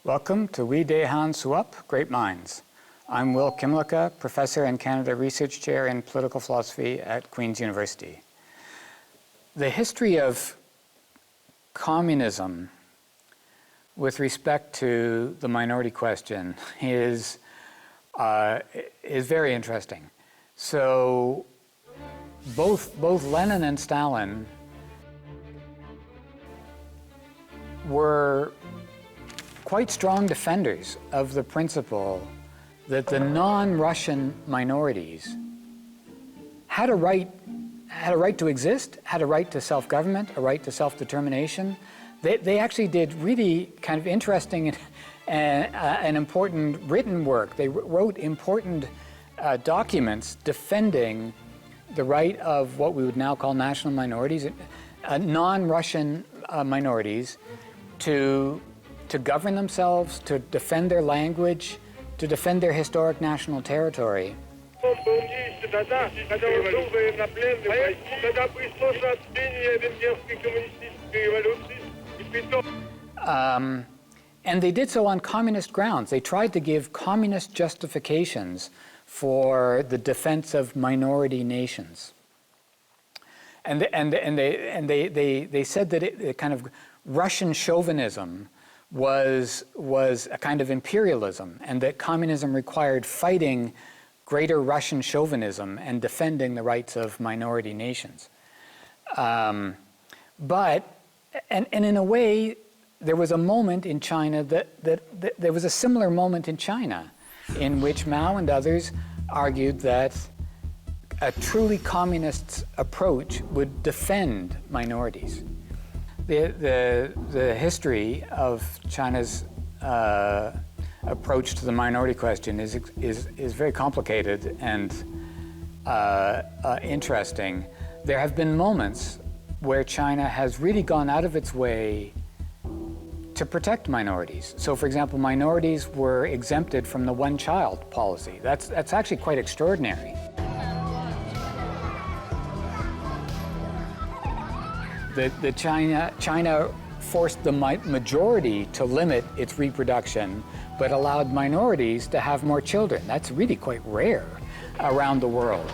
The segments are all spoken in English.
Welcome to 위대한 수업, Great Minds. I'm Will Kimlicka, Professor and Canada Research Chair in Political Philosophy at Queen's University. The history of communism with respect to the minority question is very interesting. So both Lenin and Stalin were quite strong defenders of the principle that the non-Russian minorities had a right to exist, had a right to self-government, a right to self-determination. They actually did really kind of interesting and important written work. They wrote important documents defending the right of what we would now call national minorities, non-Russian minorities, to govern themselves, to defend their language, to defend their historic national territory. And they did so on communist grounds. They tried to give communist justifications for the defense of minority nations. And they said that it kind of Russian chauvinism was a kind of imperialism, and that communism required fighting greater Russian chauvinism and defending the rights of minority nations. But in a way, there was a moment in China that there was a similar moment in China in which Mao and others argued that a truly communist approach would defend minorities. The history of China's approach to the minority question is very complicated and interesting. There have been moments where China has really gone out of its way to protect minorities. So, for example, minorities were exempted from the one-child policy. That's actually quite extraordinary. China forced the majority to limit its reproduction, but allowed minorities to have more children. That's really quite rare around the world.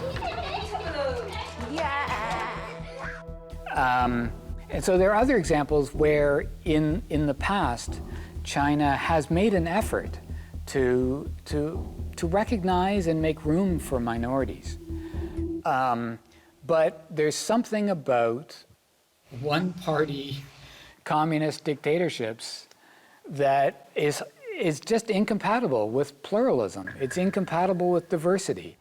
And so there are other examples where in the past, China has made an effort to recognize and make room for minorities. But there's something about one-party communist dictatorships that is just incompatible with pluralism. It's incompatible with diversity.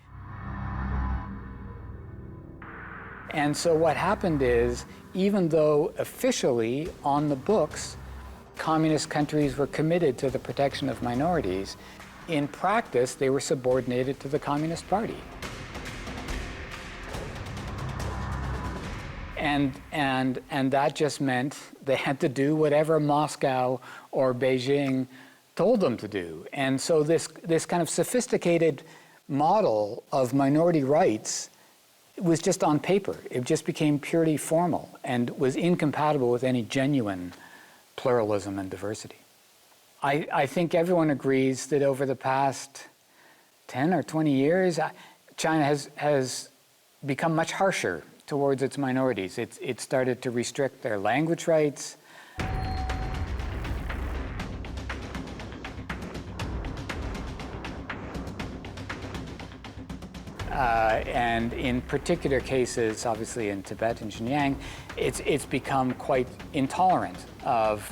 And so what happened is, even though officially on the books, communist countries were committed to the protection of minorities, in practice, they were subordinated to the Communist Party. And that just meant they had to do whatever Moscow or Beijing told them to do. And so this kind of sophisticated model of minority rights was just on paper. It just became purely formal and was incompatible with any genuine pluralism and diversity. I think everyone agrees that over the past 10 or 20 years, China has become much harsher towards its minorities. It started to restrict their language rights. And in particular cases, obviously in Tibet and Xinjiang, it's become quite intolerant of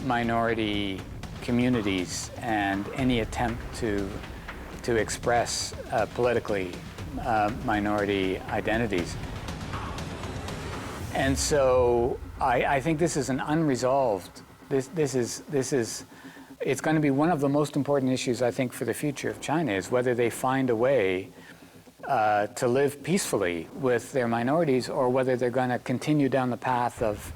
minority communities and any attempt to express politically minority identities. And so I think this is an unresolved, it's going to be one of the most important issues, I think, for the future of China, is whether they find a way to live peacefully with their minorities, or whether they're going to continue down the path of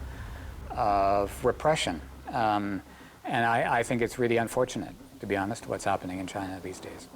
repression. And I think it's really unfortunate, to be honest, what's happening in China these days.